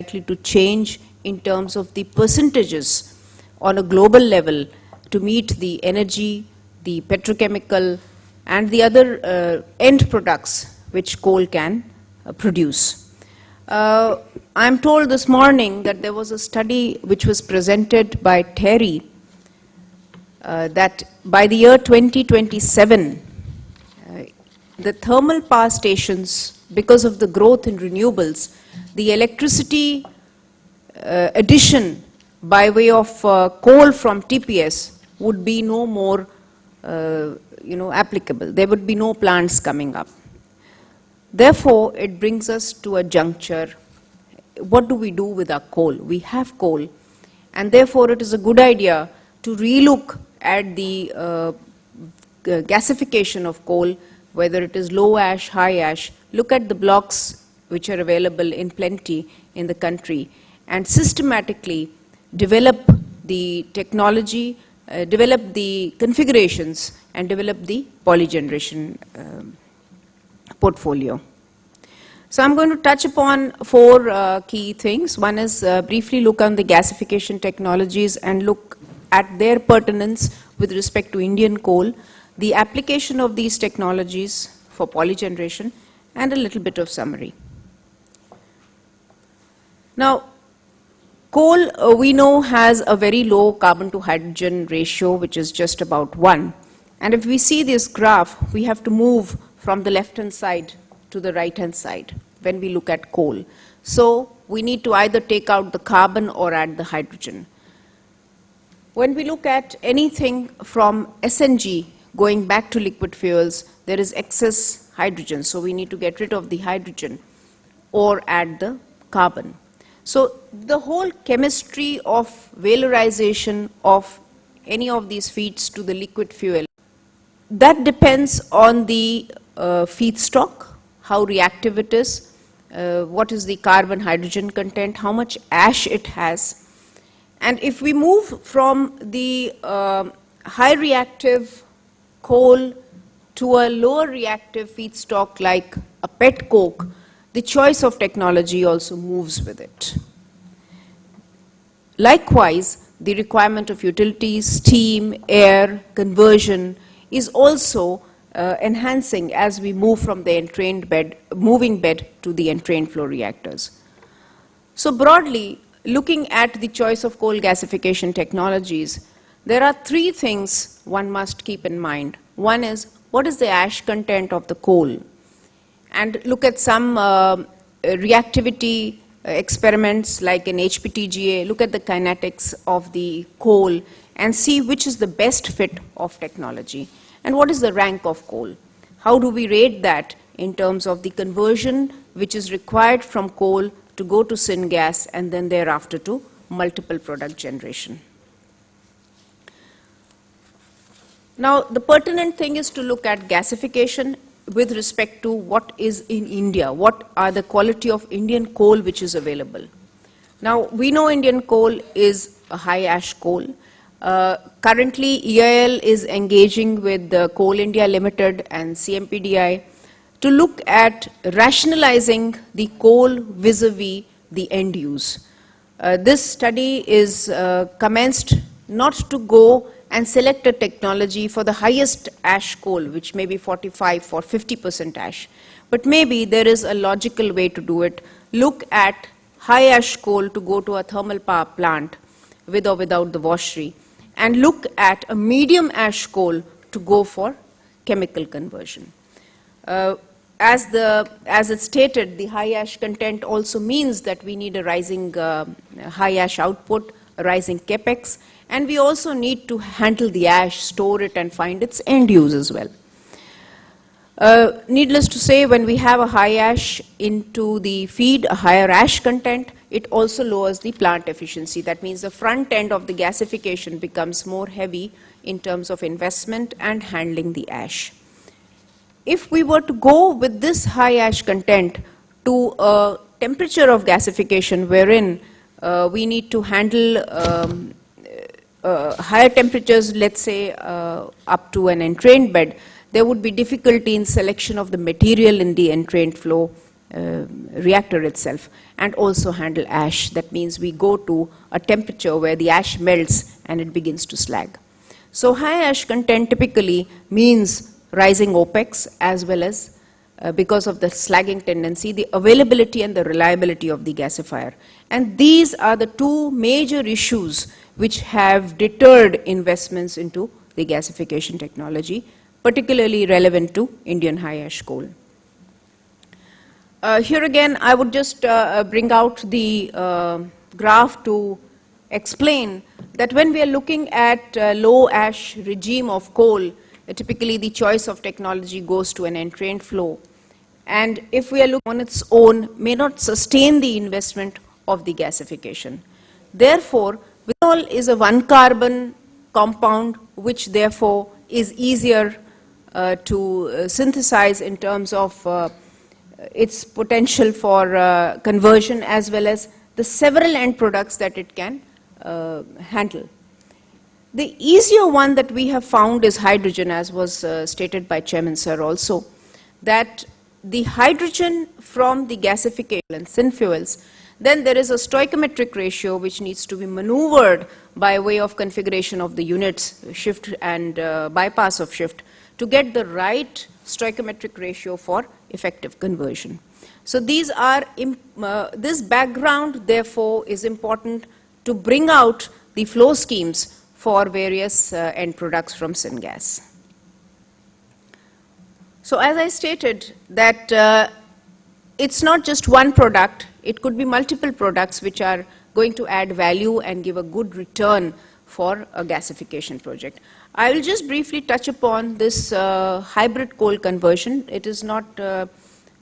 likely to change in terms of the percentages on a global level to meet the energy, the petrochemical, and the other end products which coal can produce. I'm told this morning that there was a study which was presented by Terry that by the year 2027, the thermal power stations, because of the growth in renewables, the electricity addition by way of coal from TPS would be no more applicable. There would be no plants coming up. Therefore, it brings us to a juncture. What do we do with our coal? We have coal, and therefore it is a good idea to relook at the gasification of coal, whether it is low ash, high ash. Look at the blocks which are available in plenty in the country and systematically develop the technology, develop the configurations, and develop the polygeneration portfolio. So I'm going to touch upon four key things. One is briefly look on the gasification technologies and look at their pertinence with respect to Indian coal, the application of these technologies for polygeneration, and a little bit of summary. Now, coal, we know, has a very low carbon to hydrogen ratio, which is just about 1. And if we see this graph, we have to move from the left-hand side to the right-hand side when we look at coal. So we need to either take out the carbon or add the hydrogen. When we look at anything from SNG going back to liquid fuels, there is excess hydrogen, so we need to get rid of the hydrogen or add the carbon. So the whole chemistry of valorization of any of these feeds to the liquid fuel, that depends on the feedstock, how reactive it is, what is the carbon hydrogen content, how much ash it has. And if we move from the high reactive coal to a lower reactive feedstock like a pet coke, the choice of technology also moves with it. Likewise, the requirement of utilities, steam, air, conversion is also enhancing as we move from the entrained bed, moving bed to the entrained flow reactors. So broadly, looking at the choice of coal gasification technologies, there are three things one must keep in mind. One is, what is the ash content of the coal? And look at some reactivity experiments like in HPTGA, look at the kinetics of the coal and see which is the best fit of technology. And what is the rank of coal? How do we rate that in terms of the conversion which is required from coal to go to syngas and then thereafter to multiple product generation? Now, the pertinent thing is to look at gasification with respect to what is in India, what are the quality of Indian coal which is available. Now, we know Indian coal is a high ash coal. Currently, EIL is engaging with Coal India Limited and CMPDI to look at rationalizing the coal vis-a-vis the end use. This study is commenced not to go and select a technology for the highest ash coal, which may be 45 or 50% ash. But maybe there is a logical way to do it. Look at high ash coal to go to a thermal power plant with or without the washery, and look at a medium ash coal to go for chemical conversion. As it's stated, the high ash content also means that we need a rising high ash output, a rising capex, and we also need to handle the ash, store it, and find its end use as well. Needless to say, when we have a high ash into the feed, a higher ash content, it also lowers the plant efficiency. That means the front end of the gasification becomes more heavy in terms of investment and handling the ash. If we were to go with this high ash content to a temperature of gasification wherein we need to handle higher temperatures, let's say up to an entrained bed, there would be difficulty in selection of the material in the entrained flow, reactor itself, and also handle ash. That means we go to a temperature where the ash melts and it begins to slag. So high ash content typically means rising OPEX, as well as because of the slagging tendency, the availability and the reliability of the gasifier. And these are the two major issues which have deterred investments into the gasification technology, particularly relevant to Indian high ash coal. Here again, I would just bring out the graph to explain that when we are looking at low ash regime of coal, typically the choice of technology goes to an entrained flow. And if we are looking on its own, may not sustain the investment of the gasification. Therefore, methanol is a one-carbon compound, which therefore is easier to synthesize in terms of its potential for conversion, as well as the several end products that it can handle. The easier one that we have found is hydrogen, as was stated by Chairman Sir also, that the hydrogen from the gasification and synfuels, then there is a stoichiometric ratio which needs to be maneuvered by way of configuration of the units, shift and bypass of shift, to get the right stoichiometric ratio for effective conversion. So these are, this background therefore is important to bring out the flow schemes for various end products from syngas. So as I stated that it's not just one product, it could be multiple products which are going to add value and give a good return for a gasification project. I will just briefly touch upon this hybrid coal conversion. It is not,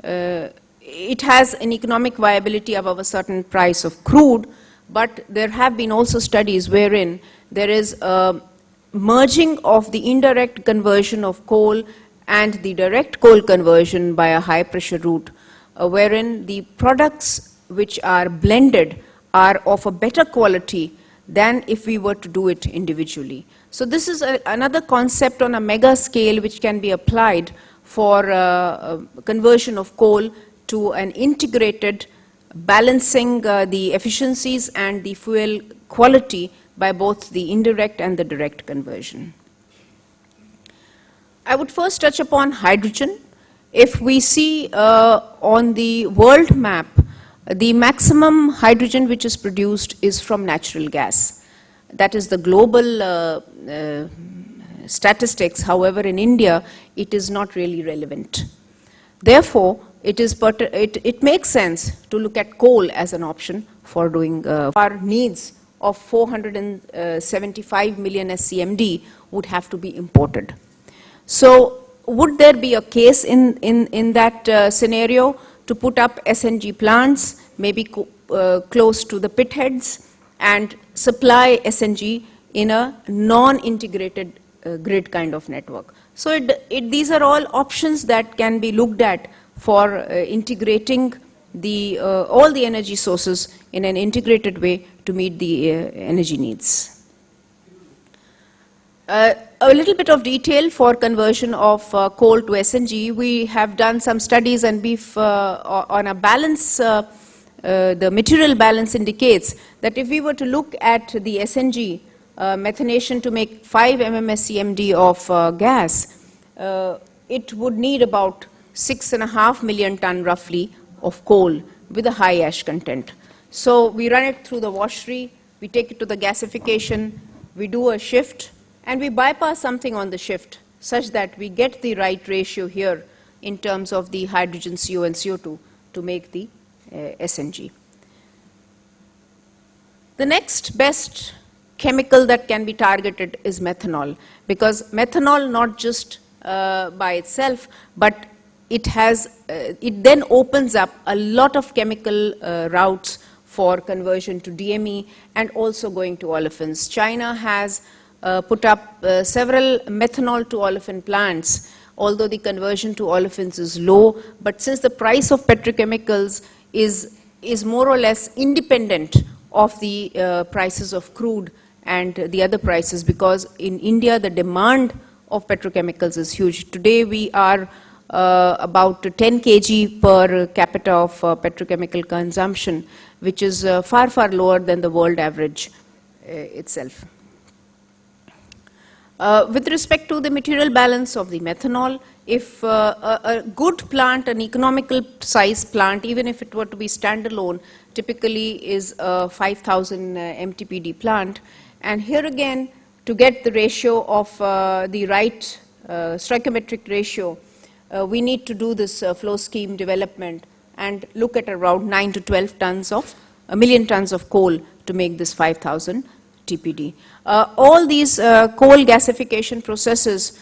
it has an economic viability above a certain price of crude, but there have been also studies wherein there is a merging of the indirect conversion of coal and the direct coal conversion by a high pressure route, wherein the products which are blended are of a better quality than if we were to do it individually. So this is another concept on a mega scale which can be applied for conversion of coal to an integrated, balancing the efficiencies and the fuel quality by both the indirect and the direct conversion. I would first touch upon hydrogen. If we see on the world map, the maximum hydrogen which is produced is from natural gas. That is the global statistics. However, in India, it is not really relevant. Therefore, it makes sense to look at coal as an option for doing our needs of 475 million SCMD would have to be imported. So would there be a case in that scenario to put up SNG plants, maybe close to the pit heads, and supply SNG in a non-integrated grid kind of network? So these are all options that can be looked at for integrating all the energy sources in an integrated way to meet the energy needs. A little bit of detail for conversion of coal to SNG. We have done some studies, and on a balance, the material balance indicates that if we were to look at the SNG methanation to make 5 MMSCMD of gas, it would need about 6.5 million ton roughly of coal with a high ash content. So we run it through the washery, we take it to the gasification, we do a shift, and we bypass something on the shift such that we get the right ratio here in terms of the hydrogen, CO and CO2 to make the SNG. The next best chemical that can be targeted is methanol, because methanol not just by itself, but it then opens up a lot of chemical routes for conversion to DME and also going to olefins. China has put up several methanol to olefin plants, although the conversion to olefins is low, but since the price of petrochemicals is more or less independent of the prices of crude and the other prices, because in India the demand of petrochemicals is huge. Today we are about 10 kg per capita of petrochemical consumption, which is far, far lower than the world average itself. With respect to the material balance of the methanol, if a good plant, an economical size plant, even if it were to be standalone, typically is a 5,000 MTPD plant. And here again, to get the ratio of the right stoichiometric ratio, we need to do this flow scheme development and look at around 9 to 12 tons of, a million tons of coal to make this 5,000 TPD. All these coal gasification processes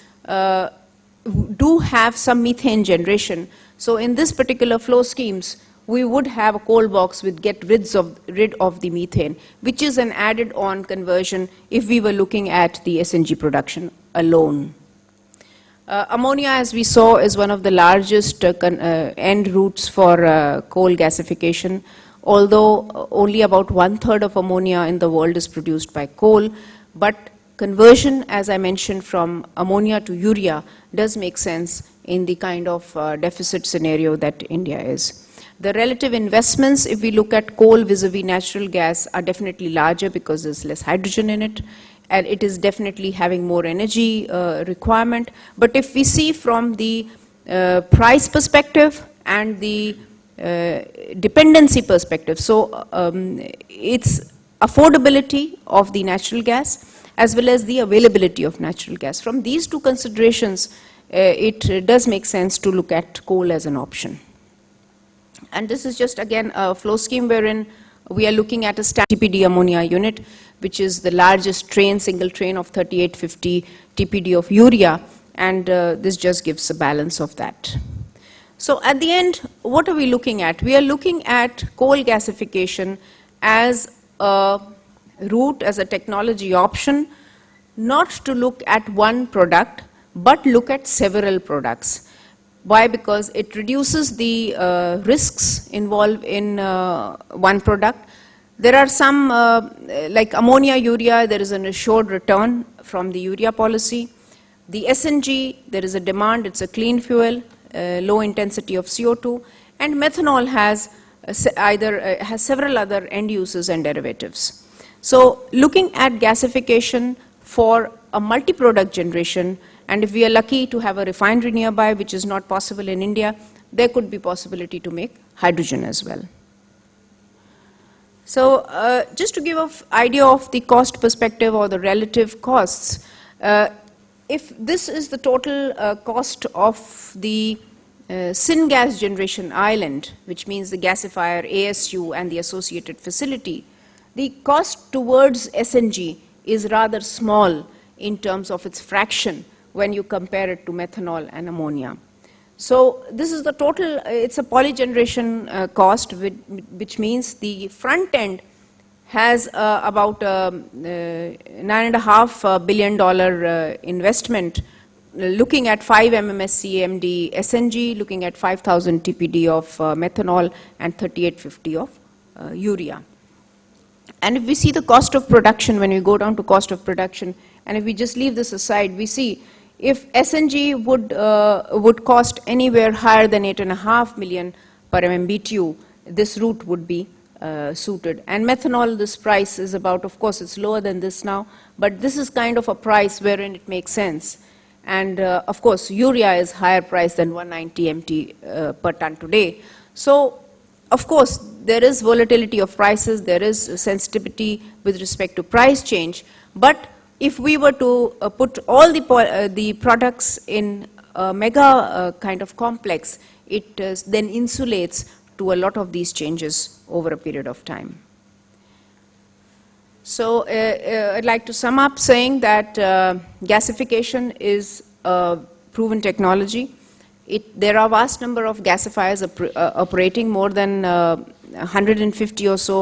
do have some methane generation. So in this particular flow schemes, we would have a coal box with get rid of the methane, which is an added on conversion if we were looking at the SNG production alone. Ammonia, as we saw, is one of the largest end routes for coal gasification. Although only about 1/3 of ammonia in the world is produced by coal, but conversion, as I mentioned, from ammonia to urea does make sense in the kind of deficit scenario that India is. The relative investments, if we look at coal vis-a-vis natural gas, are definitely larger because there's less hydrogen in it, and it is definitely having more energy requirement. But if we see from the price perspective and the dependency perspective, so it's affordability of the natural gas as well as the availability of natural gas. From these two considerations, it does make sense to look at coal as an option. And this is just again a flow scheme wherein we are looking at a TPD ammonia unit, which is the largest train, single train of 3850 TPD of urea, and this just gives a balance of that. So at the end, what are we looking at? We are looking at coal gasification as a route, as a technology option, not to look at one product, but look at several products. Why? Because it reduces the risks involved in one product. There are some, like ammonia, urea, there is an assured return from the urea policy. The SNG, there is a demand, it's a clean fuel, low intensity of CO2, and methanol has has several other end uses and derivatives. So looking at gasification for a multi-product generation, and if we are lucky to have a refinery nearby, which is not possible in India, there could be possibility to make hydrogen as well. So just to give an idea of the cost perspective or the relative costs, if this is the total cost of the syngas generation island, which means the gasifier, ASU, and the associated facility, the cost towards SNG is rather small in terms of its fraction when you compare it to methanol and ammonia. So this is the total, it's a polygeneration cost, which means the front end has about $9.5 billion investment, looking at 5 MMSCMD SNG, looking at 5,000 TPD of methanol and 3850 of urea. And if we see the cost of production, when we go down to cost of production, and if we just leave this aside, we see if SNG would cost anywhere higher than 8.5 million per MMBTU, this route would be suited. And methanol, this price is about, of course, it's lower than this now, but this is kind of a price wherein it makes sense. And of course, urea is higher price than 190 MT per ton today. So, of course, there is volatility of prices, there is sensitivity with respect to price change, but if we were to put all the products in a mega kind of complex, it then insulates to a lot of these changes over a period of time. So I'd like to sum up saying that gasification is a proven technology. There are a vast number of gasifiers operating, more than 150 or so